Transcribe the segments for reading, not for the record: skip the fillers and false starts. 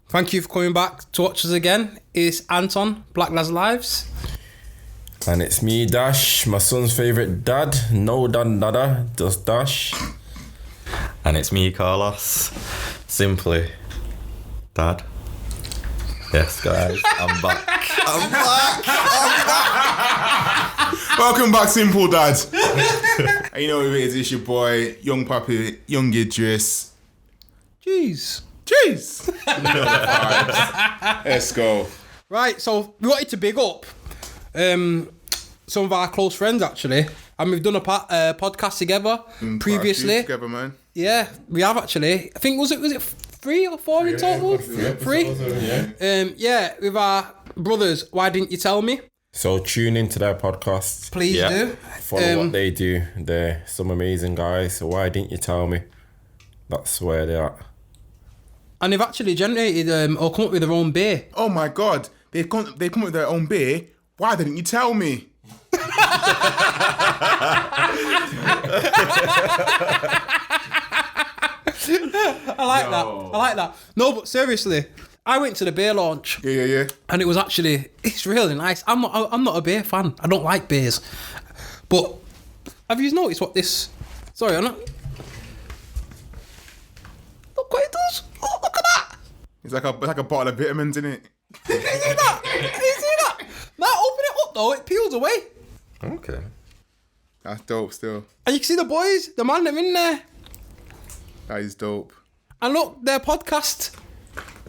Thank you for coming back to watch us again. It's Anton, Black Lads Lives. And it's me, Dash, my son's favourite dad. No dad, dada, just Dash. And it's me, Carlos. Simply Dad. Yes, guys, I'm back. I'm back. Welcome back, Simple Dad. And you know what it is, it's your boy, Young Pappy, Young Idris. Jeez. Let's go. Right, so we wanted to big up some of our close friends, actually. And we've done a podcast together previously. Together, man. Yeah, we have actually. I think, was it 3 or 4 in total? 3? Yeah, with our brothers, Why Didn't You Tell Me? So tune into their podcasts. Please do. Follow what they do. They're some amazing guys. So why didn't you tell me? That's where they're at. And they've actually generated or come up with their own beer. Oh my God. They've come up with their own beer. Why didn't you tell me? I like that. No, but seriously, I went to the beer launch. Yeah. And it's really nice. I'm not a beer fan. I don't like beers. But have you noticed what this? Sorry, I'm not. Look what it does. Oh, look at that. It's like a bottle of vitamins, isn't it? You see that? Now open it up though. It peels away. Okay. That's dope still. And you can see the boys, the man them in there. That is dope. And look, their podcast.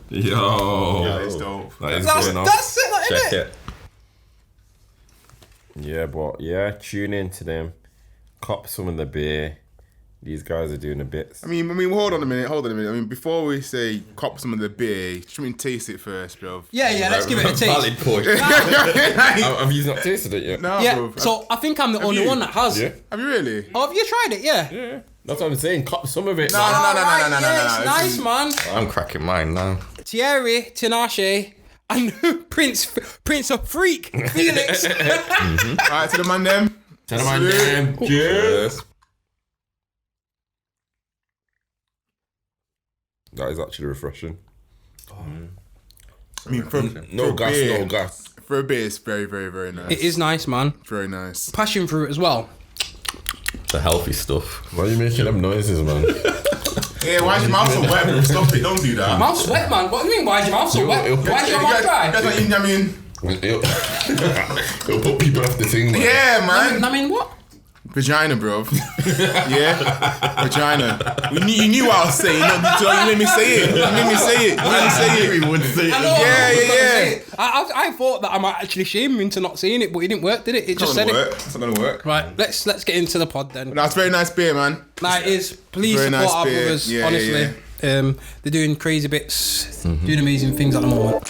Yo. That is dope. That is That's going off. it, Check isn't it? Yeah, but tune in to them. Cop some of the beer. These guys are doing the bits. I mean, hold on a minute. I mean, before we say cop some of the beer, should we taste it first, bro? Yeah, let's give it a taste. Valid point. Have you not tasted it yet? No, Yeah, bro. so I think I'm the only you? one that has. Yeah. Have you really? Oh, have you tried it? Yeah. Yeah. That's what I'm saying. Cop some of it. No. It's nice, This man. I'm cracking mine now. Thierry, Tinashe, and Prince of Freak, Felix. Alright, to the man them. Tell them I'm damn. Cheers. That is actually refreshing. I mean, No gas. For a beer, it's very, very, very nice. It is nice, man. Very nice. Passion fruit as well. The healthy stuff. Why are you making them noises, man? Yeah, why is your mouth so wet, bro? Stop it, don't do that. Mouth's wet, man. What do you mean? Why is your mouth so wet? Why is your mouth dry? That's what you mean. It'll put people off the thing, man. Yeah, man. I mean, what? Vagina, bro. Yeah, vagina. You knew what I was saying. You made me say it. You would say it. I know, Yeah. I thought that I might actually shame him into not seeing it, but it didn't work, did it? It just said it. It's not gonna work. Right, let's get into the pod then. That's very nice beer, man. That is. Please Very support nice our beer. brothers. Yeah, honestly, they're doing crazy bits, doing amazing things at the moment.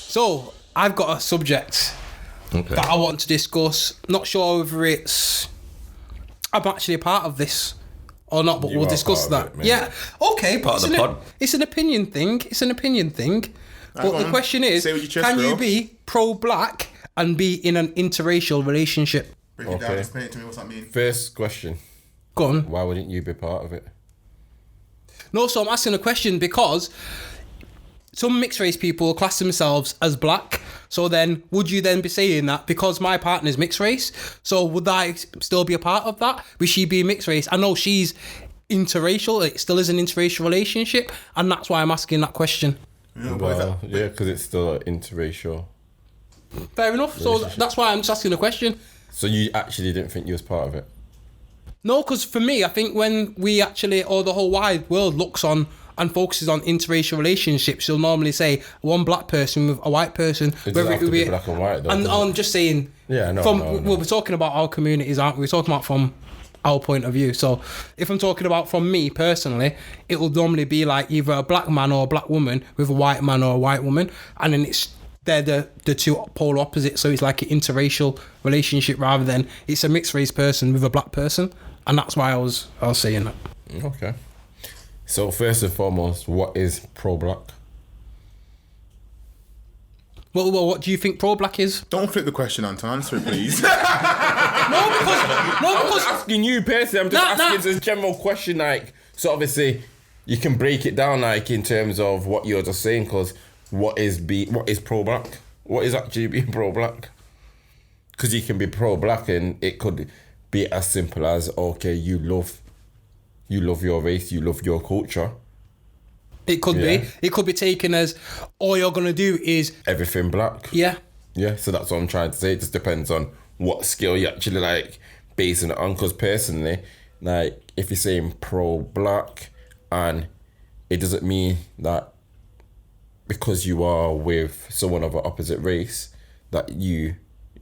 So I've got a subject that I want to discuss. Not sure whether I'm actually a part of this or not, but we'll discuss that. Yeah, okay, but it's an opinion thing. But the question is, can you be pro-black and be in an interracial relationship? Break it down, explain it to me, what's that mean? First question. Go on. Why wouldn't you be part of it? No, so I'm asking a question because some mixed race people class themselves as black. So then, would you then be saying that because my partner's mixed race? So would I still be a part of that? Would she be mixed race? I know she's interracial. It still is an interracial relationship, and that's why I'm asking that question. Well, yeah, because it's still an interracial. Fair enough. So that's why I'm just asking the question. So you actually didn't think you was part of it? No, because for me, I think when we actually, or the whole wide world looks on and focuses on interracial relationships, you'll normally say one black person with a white person. It doesn't have to be black and white, though. And I'm just saying, we're talking about our communities, aren't we? We're talking about from our point of view. So if I'm talking about from me personally, it will normally be like either a black man or a black woman with a white man or a white woman, and then they're the two polar opposites. So it's like an interracial relationship rather than it's a mixed race person with a black person. And that's why I was saying that. Okay. So first and foremost, what is pro-black? Well, what do you think pro-black is? Don't flip the question, Anton. Answer it, please. No, because Asking you personally, I'm just asking this general question, like, so obviously you can break it down, like, in terms of what you're just saying, because what is pro-black? What is actually being pro-black? Because you can be pro-black and it could be as simple as, okay, you love your race, you love your culture. it could be taken as all you're gonna do is Everything black. yeah. Yeah, so that's what I'm trying to say. It just depends on what skill you actually like basing it on. Because personally, like, if you're saying pro-black, and it doesn't mean that because you are with someone of an opposite race that you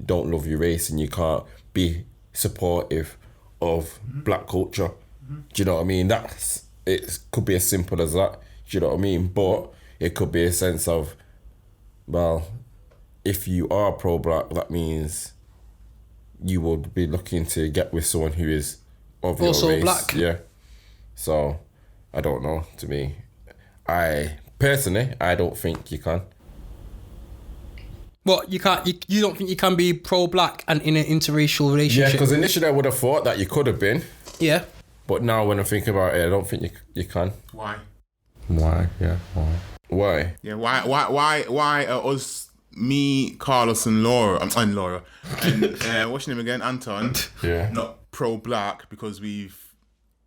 don't love your race and you can't be supportive of black culture. Do you know what I mean? It could be as simple as that. Do you know what I mean? But it could be a sense of, well, if you are pro-black, that means you would be looking to get with someone who is of Also your race. black. Yeah. So, I don't know. To me, I don't think you can. What, you can't? You don't think you can be pro-black and in an interracial Yeah, relationship? because initially I would have thought that you could have been, Yeah. but now when I think about it, I don't think you can. Why? Why? Yeah, why? Why? Yeah, why us, me, Carlos and Laura, and Laura, and what's your name again? Anton. Yeah. Not pro-black because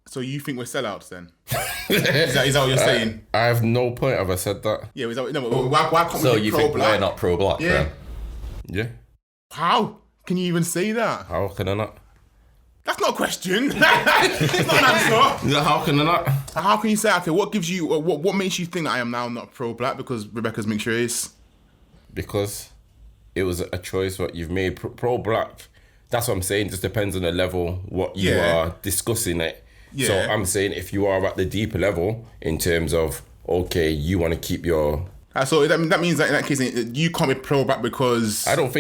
so you think we're sellouts then? is that what you're saying? I have no point have I said that. Yeah, why can't So we be you think pro-black? we're not pro-black Yeah. then? Yeah. How can you even say that? How can I not? That's not a question. It's not an answer. Yeah, how can I not? How can you say, okay, what gives you, what makes you think that I am now not pro-black because Rebecca's mixed race? Because it was a choice what you've made. Pro-black, that's what I'm saying, just depends on the level what you Yeah. are discussing it. Yeah. So I'm saying if you are at the deeper level in terms of, okay, you want to keep your... So that means that in that case, you can't be pro-black because... I don't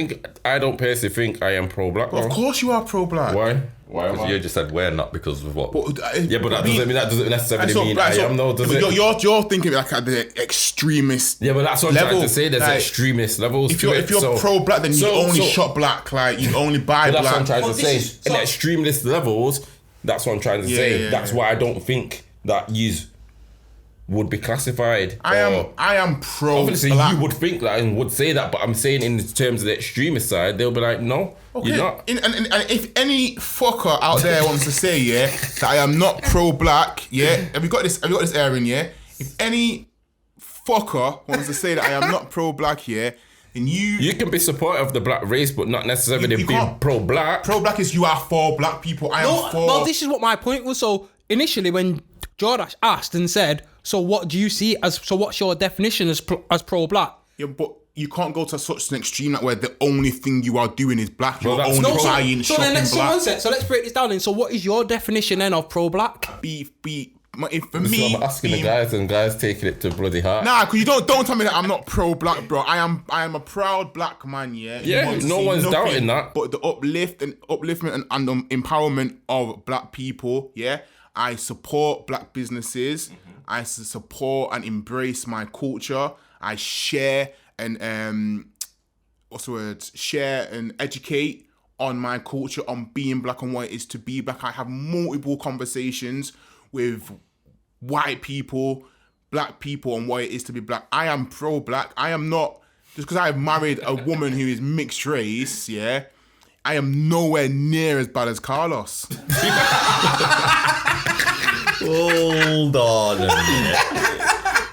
personally think I am pro-black. Of course you are pro-black. Why? Why am Because I? you just said we're not because of what? Yeah, but that doesn't necessarily mean I am, though, does it? You're thinking like at the extremist. Yeah, but that's what I'm trying level, to say. There's like, extremist levels If to you're, it. if you're pro-black, then you only shop black. Like you only buy But black. that's what I'm trying to But this say. is- In the extremist levels, that's what I'm trying to say. yeah, That's yeah. why I don't think that you would be classified. I am pro-black. Obviously, you would think that and would say that, but I'm saying in terms of the extremist side, they'll be like, no, Okay. you're not. And if any fucker out there wants to say, yeah, that I am not pro-black, yeah, have you got this, Aaron, yeah? If any fucker wants to say that I am not pro-black, yeah, then You can be supportive of the black race, but not necessarily You being can't. pro-black. pro-black is you are for black people. I am for... Well, this is what my point was. So initially, when Jordash asked and said, "So what do you see as? So what's your definition as pro-black?" Yeah, but you can't go to such an extreme that where the only thing you are doing is black. You're that's- only No, buying, So shopping then let's black. so let's break this down. Then, so what is your definition then of pro-black? For So me, I'm asking the guys, and guys taking it to bloody heart. Nah, because you don't tell me that I'm not pro-black, bro. I am a proud black man, yeah. You Yeah, want to no see one's nothing doubting that. But the upliftment and empowerment of black people, yeah. I support black businesses. I support and embrace my culture. I share and share and educate on my culture, on being black and what it is to be black. I have multiple conversations with white people, black people on what it is to be black. I am pro-black. I am not, just because I have married a woman who is mixed race, yeah, I am nowhere near as bad as Carlos. Hold on a minute.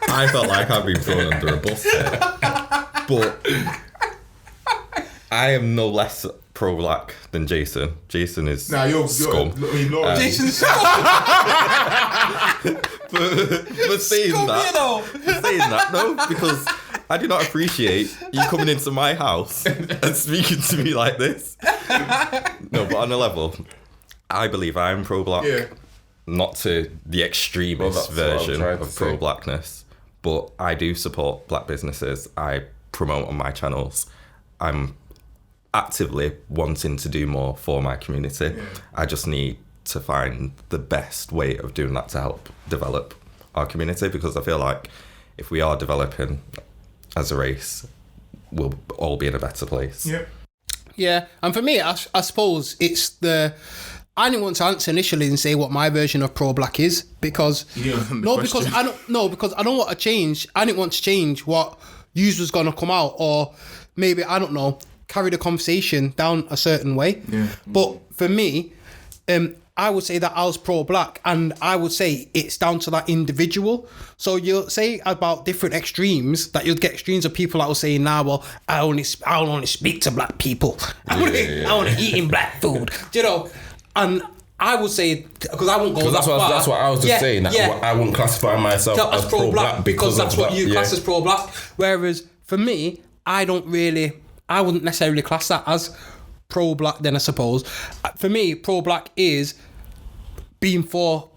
I felt like I've been thrown under a bus here. But I am no less pro-black than Jason. Jason is scum. Jason's For saying that, no, because I do not appreciate you coming into my house and speaking to me like this. No, but on a level, I believe I'm pro-black. Yeah. Not to the extremist Well, that's what I'm version trying to of say. pro-blackness, but I do support black businesses. I promote on my channels. I'm actively wanting to do more for my community. I just need to find the best way of doing that to help develop our community, because I feel like if we are developing as a race, we'll all be in a better place. Yep. Yeah, and for me, I suppose it's the... I didn't want to answer initially and say what my version of pro-black is, because... because I don't want to change. I didn't want to change what news was going to come out, or maybe, I don't know, carry the conversation down a certain way. Yeah. But for me, I would say that I was pro-black, and I would say it's down to that individual. So you'll say about different extremes, that you'll get extremes of people that will say, nah, well, I'll only speak to black people. I only eating black food. Do you know? And I would say, because I won't go that far. That's what I was just saying. I wouldn't classify myself as pro-black because that's what you class as pro-black. Whereas for me, I wouldn't necessarily class that as pro-black then, I suppose. For me, pro-black is being for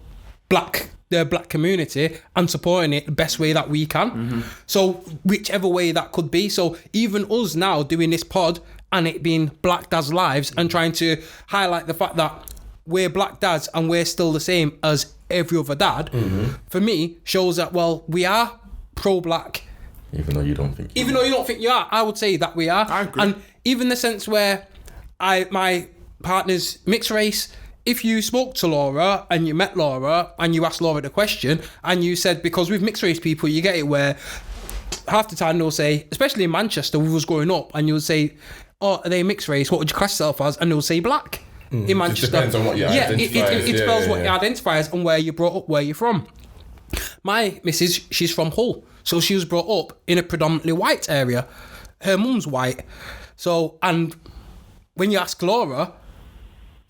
the black community and supporting it the best way that we can. Mm-hmm. So whichever way that could be. So even us now doing this pod and it being Black Dads Lives and trying to highlight the fact that we're black dads and we're still the same as every other dad, for me, shows that, well, we are pro-black. Even though you don't think you are, I would say that we are. I agree. And even the sense where my partner's mixed race, if you spoke to Laura and you met Laura and you asked Laura the question and you said, because with mixed race people, you get it where half the time they'll say, especially in Manchester, we was growing up, and you'll say, oh, are they mixed race? What would you class yourself as? And they'll say black. In Manchester. It depends on what you identify as. It spells what you identify as and where you brought up, where you're from. My missus, she's from Hull. So she was brought up in a predominantly white area. Her mum's white. So, and when you ask Laura,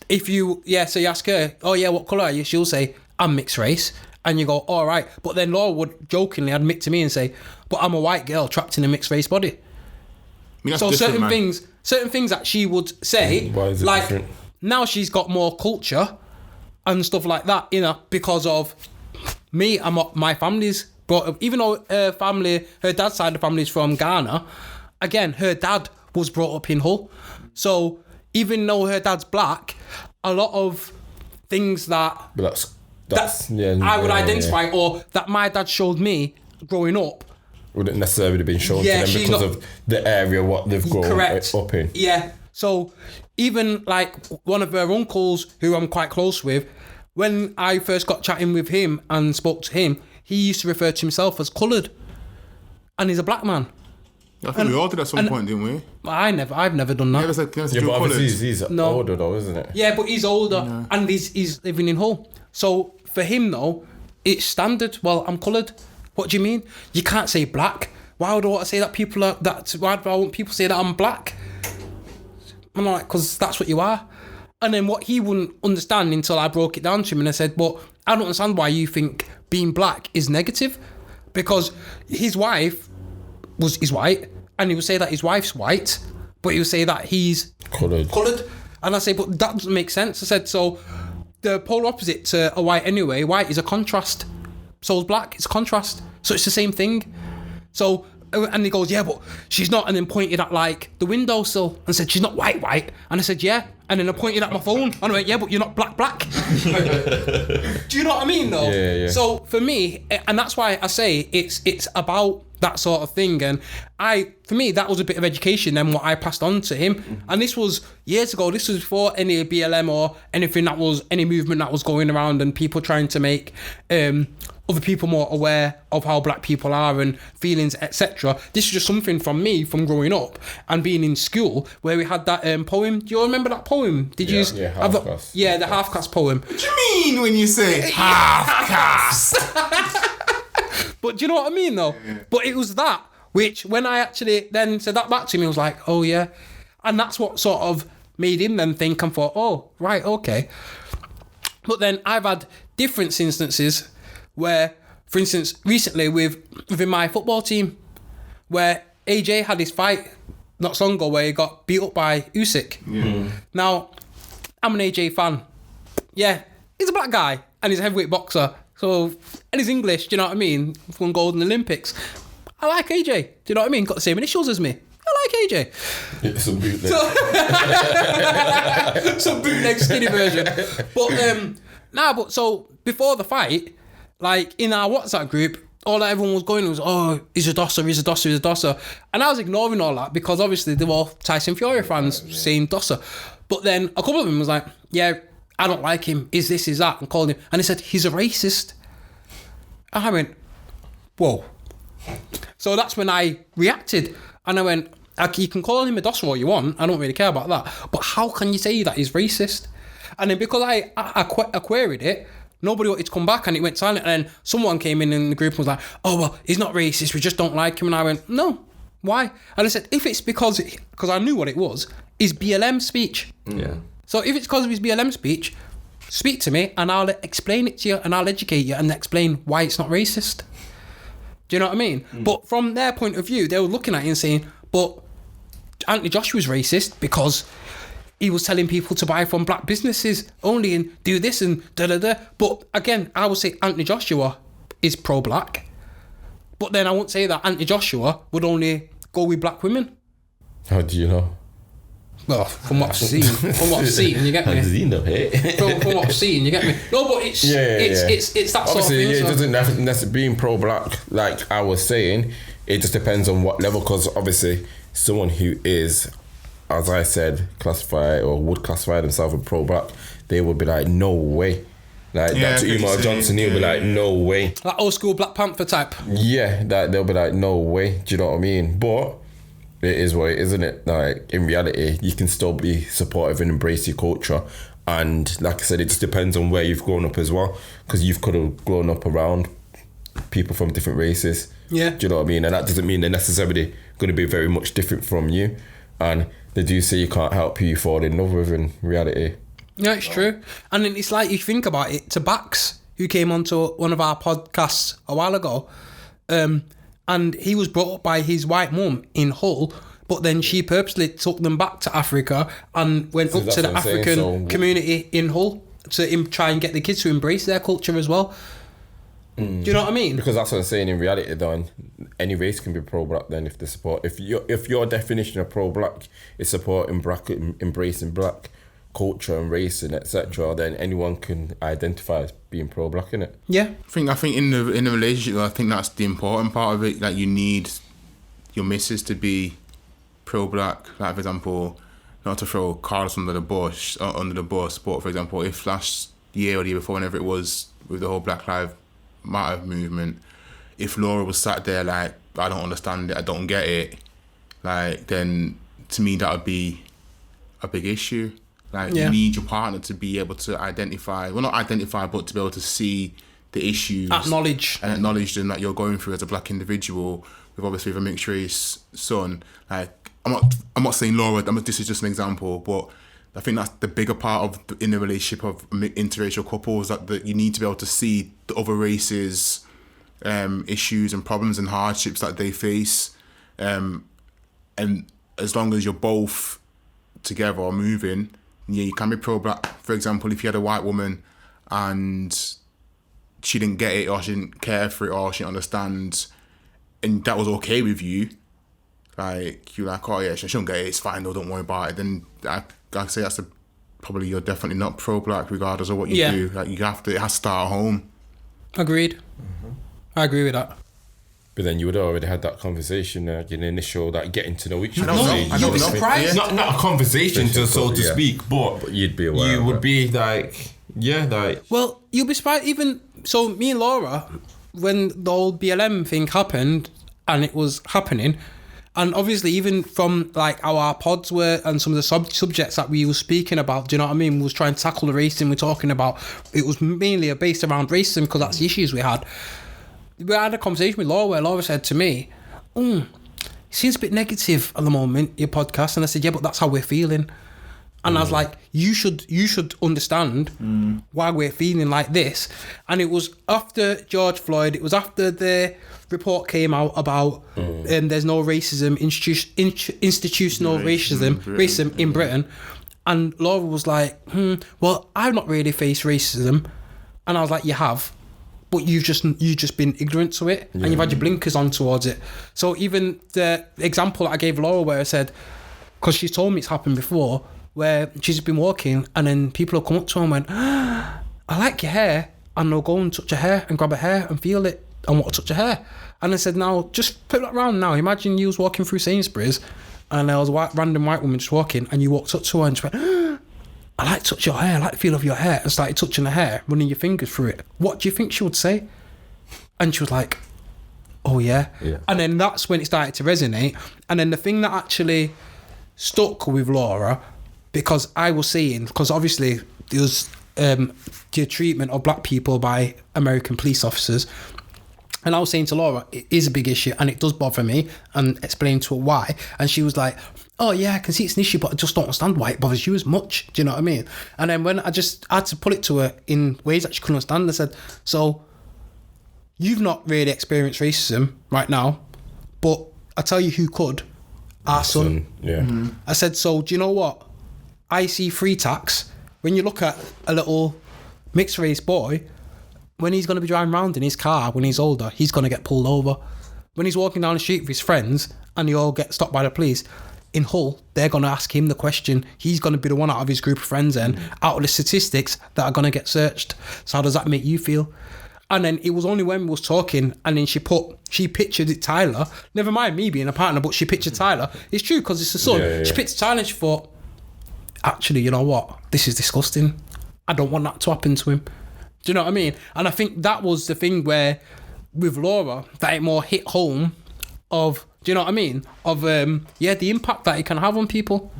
so you ask her, oh yeah, what colour are you? She'll say, I'm mixed race. And you go, all right. But then Laura would jokingly admit to me and say, but I'm a white girl trapped in a mixed race body. I mean, so certain things that she would say, why is it like different? Now she's got more culture and stuff like that, because of me and my family's brought up. Even though her dad's side of the family is from Ghana, again, her dad was brought up in Hull. So even though her dad's black, a lot of things that I would identify or that my dad showed me growing up wouldn't necessarily have been shown to them because of the area what they've grown up in. Yeah. So even like one of her uncles, who I'm quite close with, when I first got chatting with him and spoke to him, he used to refer to himself as coloured, and he's a black man. I think we all did at some point, didn't we? I've never done that. But obviously he's older though, isn't it? Yeah, but he's older and he's living in Hull. So for him though, it's standard. Well, I'm coloured. What do you mean? You can't say black. Why would I want to say that people are that? Why do I want people to say that I'm black? I'm like, because that's what you are. And then what he wouldn't understand until I broke it down to him and I said, but I don't understand why you think being black is negative, because his wife is white and he would say that his wife's white, but he would say that he's coloured. And I say, but that doesn't make sense. I said, so the polar opposite to a white anyway, white is a contrast. So is black, it's contrast. So it's the same thing. So, and he goes, yeah, but she's not. And then pointed at like the windowsill and said, she's not white. And I said, yeah. And then I pointed at my phone and I went, yeah, but you're not black. Do you know what I mean though? Yeah. So for me, and that's why I say it's about that sort of thing. And for me, that was a bit of education then what I passed on to him. Mm-hmm. And this was years ago. This was before any BLM or anything that was, any movement that was going around and people trying to make other people more aware of how black people are and feelings, etc. This is just something from me from growing up and being in school where we had that poem. Do you remember that poem? Did you have that? Yeah, the half-caste poem. What do you mean when you say half-caste? But do you know what I mean though? Yeah. But it was that which when I actually then said that back to him, I was like, oh yeah. And that's what sort of made him then think and thought, oh, right, okay. But then I've had different instances where, for instance, recently within my football team, where AJ had his fight not so long ago where he got beat up by Usyk. Yeah. Now, I'm an AJ fan. Yeah, he's a black guy and he's a heavyweight boxer. So, and he's English, do you know what I mean? Won gold in the Olympics. I like AJ, do you know what I mean? Got the same initials as me. I like AJ. It's some bootleg. Some bootleg skinny version. But so before the fight, like in our WhatsApp group, all that everyone was going was, oh, he's a dosser, he's a dosser, he's a dosser. And I was ignoring all that because obviously they were all Tyson Fury fans saying dosser. But then a couple of them was like, yeah, I don't like him, is this, is that, and called him. And he said, he's a racist. And I went, whoa. So that's when I reacted. And I went, you can call him a dosser all you want, I don't really care about that. But how can you say that he's racist? And then because I queried it, nobody wanted to come back and it went silent. And then someone came in the group and was like, oh, well, he's not racist, we just don't like him. And I went, no, why? And I said, if it's because I knew what it was, is BLM speech. Yeah. So if it's because of his BLM speech, speak to me and I'll explain it to you and I'll educate you and explain why it's not racist. Do you know what I mean? But from their point of view, they were looking at it and saying, but Anthony Joshua's racist because he was telling people to buy from black businesses only and do this and da-da-da. But again, I would say Anthony Joshua is pro-black. But then I won't say that Anthony Joshua would only go with black women. How do you know? Well, from what I've seen, you get me. How does he know, hey? From what I've seen, you get me. No, but it's that sort of Obviously, thing. it So. doesn't necessarily being pro-black, like I was saying, it just depends on what level, because obviously someone who is, as I said, classify or would classify themselves as pro-black, they would be like, no way. Like Dr. Umar Johnson, he'll be like, no way. Like old school Black Panther type. Yeah, that they'll be like, no way. Do you know what I mean? But it is what it is, isn't it? Like in reality, you can still be supportive and embrace your culture. And like I said, it just depends on where you've grown up as well. Because you could have grown up around people from different races. Yeah. Do you know what I mean? And that doesn't mean they're necessarily going to be very much different from you. And they do say you can't help who you fall in love with in reality. Yeah, it's true. And then it's like, you think about it, to Bax, who came onto one of our podcasts a while ago, and he was brought up by his white mum in Hull, but then she purposely took them back to Africa and went up to the African community in Hull to try and get the kids to embrace their culture as well. Do you know what I mean? Because that's what I'm saying. In reality, though, any race can be pro-black. Then, if they support, if your definition of pro-black is supporting black, embracing black culture and race and etc., then anyone can identify as being pro-black, innit? Yeah. I think in the relationship, I think that's the important part of it. Like, you need your missus to be pro-black. Like, for example, not to throw Carlos under the bus, but for example, if last year or the year before, whenever it was, with the whole Black Lives Matter movement, if Laura was sat there like, I don't understand it, I don't get it, like, then to me that would be a big issue. Like, you need your partner to be able to identify, well, not identify, but to be able to see the issues, acknowledge them that you're going through as a black individual with obviously a mixed race son. Like, I'm not saying Laura, this is just an example, but I think that's the bigger part of in the relationship of interracial couples, that you need to be able to see the other races' issues and problems and hardships that they face, and as long as you're both together or moving, yeah, you can be pro-black. For example, if you had a white woman and she didn't get it or she didn't care for it or she didn't understand, and that was okay with you, like, you're like, oh yeah, she don't get it, it's fine, no, don't worry about it, then I'd say that's probably you're definitely not pro-black regardless of what you do. Like, it has to start at home. Agreed. Mm-hmm. I agree with that. But then you would already had that conversation, an initial, that getting to know each other. I don't know. Surprised. Not a conversation, so to speak, but you'd be aware. You would be like, like. Well, you'll be surprised. Even so, me and Laura, when the old BLM thing happened, and it was happening, and obviously even from like our pods were and some of the subjects that we were speaking about, do you know what I mean? We was trying to tackle the racism we're talking about. It was mainly based around racism because that's the issues we had. We had a conversation with Laura where Laura said to me, it seems a bit negative at the moment, your podcast. And I said, yeah, but that's how we're feeling. And I was like, you should understand why we're feeling like this. And it was after George Floyd, it was after the report came out about there's no racism, institutional racism in Britain. And Laura was like, well, I've not really faced racism. And I was like, you have. but you've just been ignorant to it, and you've had your blinkers on towards it. So even the example that I gave Laura, where I said, because she told me it's happened before, where she's been walking and then people have come up to her and went, I like your hair, and they'll go and touch her hair and grab her hair and feel it and want to touch her hair. And I said, now just put that around now. Imagine you was walking through Sainsbury's and there was a random white woman just walking, and you walked up to her and she went, I like to touch your hair, I like the feel of your hair, and started touching her hair, running your fingers through it. What do you think she would say? And she was like, oh yeah. And then that's when it started to resonate. And then the thing that actually stuck with Laura, because I was saying, because obviously there was the treatment of black people by American police officers, and I was saying to Laura, it is a big issue and it does bother me, and explaining to her why. And she was like, oh yeah, I can see it's an issue, but I just don't understand why it bothers you as much. Do you know what I mean? And then when I had to put it to her in ways that she couldn't understand, I said, so you've not really experienced racism right now, but I tell you who could, our son. Yeah. I said, so do you know what? I see free tax. When you look at a little mixed race boy, when he's going to be driving around in his car when he's older, he's going to get pulled over. When he's walking down the street with his friends and he all get stopped by the police, in Hull, they're going to ask him the question. He's going to be the one out of his group of friends and out of the statistics that are going to get searched. So how does that make you feel? And then it was only when we was talking, and then she pictured it Tyler. Never mind me being a partner, but she pictured Tyler. It's true, because it's the son. Yeah. She pictured Tyler and she thought, actually, you know what? This is disgusting. I don't want that to happen to him. Do you know what I mean? And I think that was the thing where, with Laura, that it more hit home of, do you know what I mean? Of, the impact that it can have on people.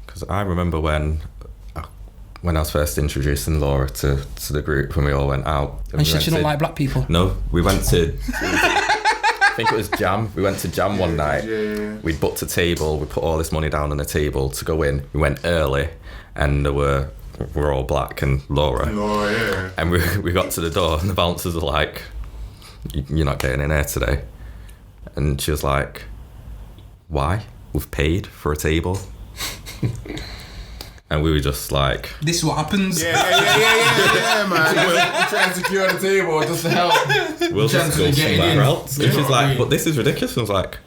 Because I remember when I was first introducing Laura to the group, when we all went out. And she said she don't like black people. No, we went to... I think it was Jam. We went to Jam one night. We booked a table. We put all this money down on the table to go in. We went early, and we're all black and Laura. And we got to the door, and the bouncers were like, "You're not getting in here today." And she was like, "Why? We've paid for a table." And we were just like, this is what happens. Yeah, man. We're trying to secure the table just to help. we'll just go somewhere else. And she's like, I mean? "But this is ridiculous." And I was like,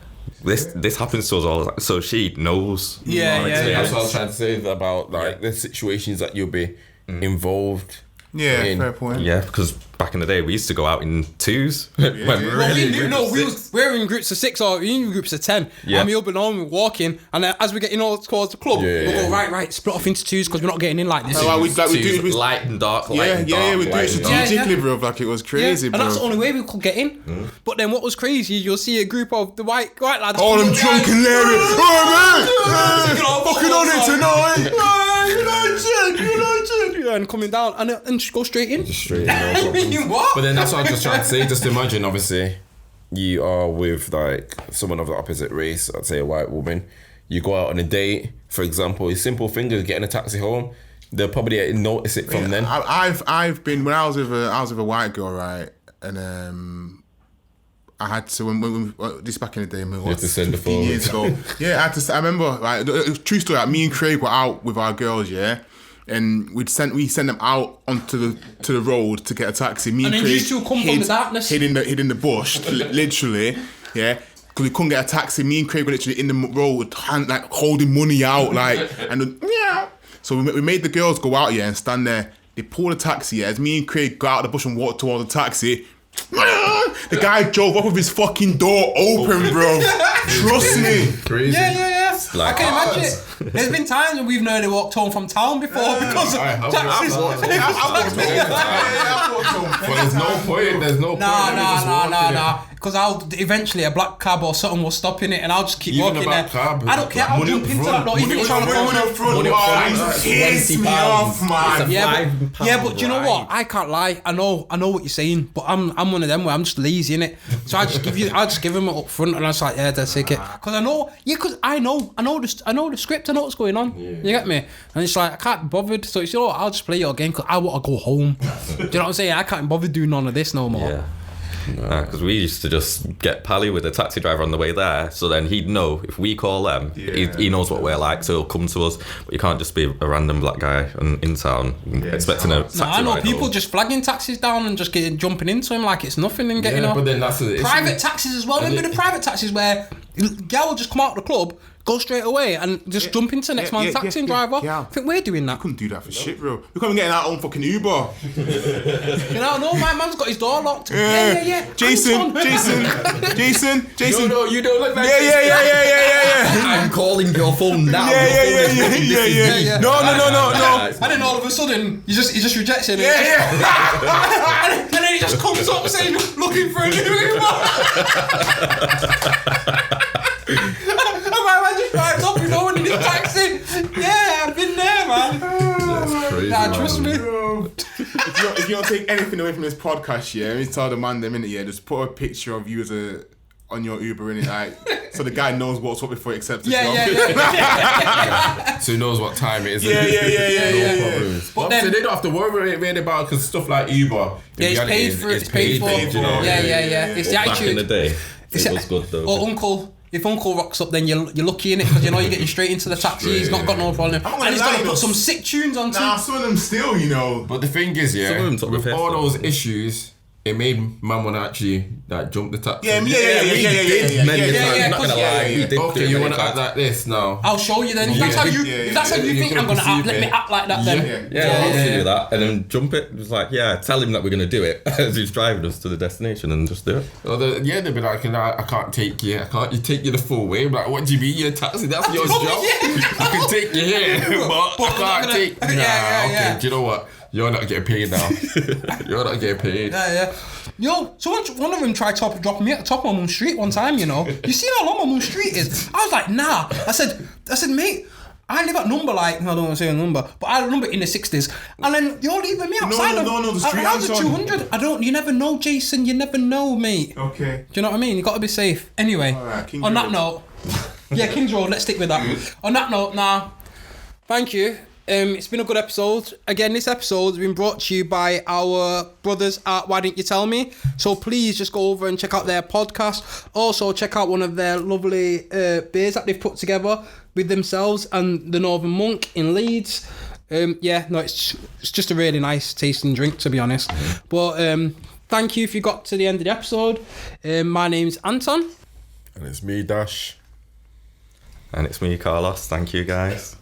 this happens to us all the time. So she knows. Yeah. That's what I was trying to say about like the situations that you'll be involved. Yeah, in. fair point. Yeah, because back in the day we used to go out in twos. When we were We're in groups of 6 or in groups of 10. Yeah. And we'll be on walking, and then as we get towards the club, we'll go right, split off into 2s because we're not getting in like this. We do it. light and dark, light and Yeah, dark. we do it strategically, bro. Like it was crazy, bro. And that's the only way we could get in. But then what was crazy, you'll see a group of the white lads. All them drunk and Larry. Fucking on it tonight. And coming down and just go straight in. Straight, no problems. What? But then that's what I was just trying to say. Just imagine, obviously, you are with like someone of the opposite race, I'd say a white woman. You go out on a date, for example, a simple thing is getting a taxi home. They'll probably notice it from then. I've been, when I was with a white girl, right, and I had to, when this back in the day, had to send the 15 phone. years ago. Yeah, I had to. I remember, like, true story. Like, me and Craig were out with our girls, yeah. And we sent them out onto the road to get a taxi. Me and then Craig you two come from the darkness. hid in the bush, literally, yeah. Because we couldn't get a taxi. Me and Craig were literally in the road, holding money out, yeah. So we made the girls go out, yeah, and stand there. They pulled a taxi, yeah. As me and Craig got out of the bush and walked towards the taxi, the guy drove up with his fucking door open, bro. Trust me. Crazy. Yeah. Like, I can imagine it. There's been times when we've nearly walked home from town before because of taxis. But there's no point. Nah. Because eventually a black cab or something will stop in it, and I'll just keep Even walking a black there. cab. I don't care. I'll Money jump up into front. that. Not even trying to Money up front. Piss me off, man. But you know what? I can't lie. I know what you're saying, but I'm one of them where I'm just lazy, innit? So I just give them it up front, and I was like, yeah, they'll take it. Because I know the script. I know what's going on. You get me? And it's like I can't be bothered. So it's, you know what? I'll just play your game because I want to go home. Do you know what I'm saying? I can't be bothered doing none of this no more. yeah. Because we used to just get pally with a taxi driver on the way there, so then he'd know if we call them, he knows what we're like, so he'll come to us. But you can't just be a random black guy in town expecting a taxi I know ride people home. just flagging taxis down and just jumping into him like it's nothing and getting off. But then that's the Private issue. taxis as well. Remember the private taxis where girl will just come out of the club, go straight away and just jump into the next man's taxi and drive off. I think we're doing that. Couldn't do that for shit, bro. We couldn't get in our own fucking Uber. You know, no, my man's got his door locked. Yeah. Jason. No, you don't look like Yeah. I'm calling your phone now. Yeah. No. And then all of a sudden, he just rejects it. And then he just comes up saying, looking for a new Uber. I just drives up with no one in his taxi. Yeah, I've been there, man. That's crazy, Nah, trust me. If you don't take anything away from this podcast, let me tell the man them in it, just put a picture of you as on your Uber in it, like, so the guy knows what's up before he accepts the job. Yeah. so he knows what time it is. Yeah. No problems. But then- so they don't have to worry really about because stuff like Uber. Yeah, it's paid for. It's paid for. you know? Yeah. It's the Back in the attitude. day, it was good though. Or uncle. If uncle rocks up, then you're lucky in it because you know you're getting straight into the taxi. He's not got no problem, and he's got to put some sick tunes on too. Nah, some of them still, you know. But the thing is, Some of them took the with piss, all though. those issues, it made man want to actually like jump the taxi. Many times, not gonna lie, we did Okay, do you many want to act times. like this now? I'll show you then. If that's how you, if that's how you You think can I'm gonna act, perceive let me it. act like that then. Yeah, we used to do that and then jump it. It was like, tell him that we're gonna do it as he's driving us to the destination and just do it. Well, they'd be like, I can't take you. I can't take you the full way. I'm like, what do you mean? You're a taxi. That's your job. I can take you here, but I can't take. Nah, okay. Do you know what? You're not getting paid now. You're not getting paid. Yeah. Yo, so one of them tried to drop me at the top of my mum's street one time, you know. You see how long my mum's street is? I was like, nah. I said, mate, I live at number like, I don't want to say a number, but I remember in the 60s. And then you're leaving me outside the street. I was at 200. You never know, Jason. You never know, mate. Okay. Do you know what I mean? You got to be safe. Anyway, Alright, Kings on that Road. note, Kings Road, let's stick with that. On that note, thank you. It's been a good episode. Again, this episode has been brought to you by our brothers at Why Didn't You Tell Me? So please just go over and check out their podcast. Also, check out one of their lovely beers that they've put together with themselves and the Northern Monk in Leeds. It's just a really nice tasting drink, to be honest. But thank you if you got to the end of the episode. My name's Anton. And it's me, Dash. And it's me, Carlos. Thank you, guys.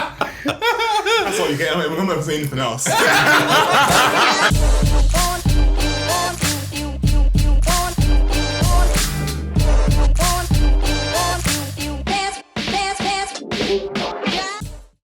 That's all you get. I'm not saying anything else.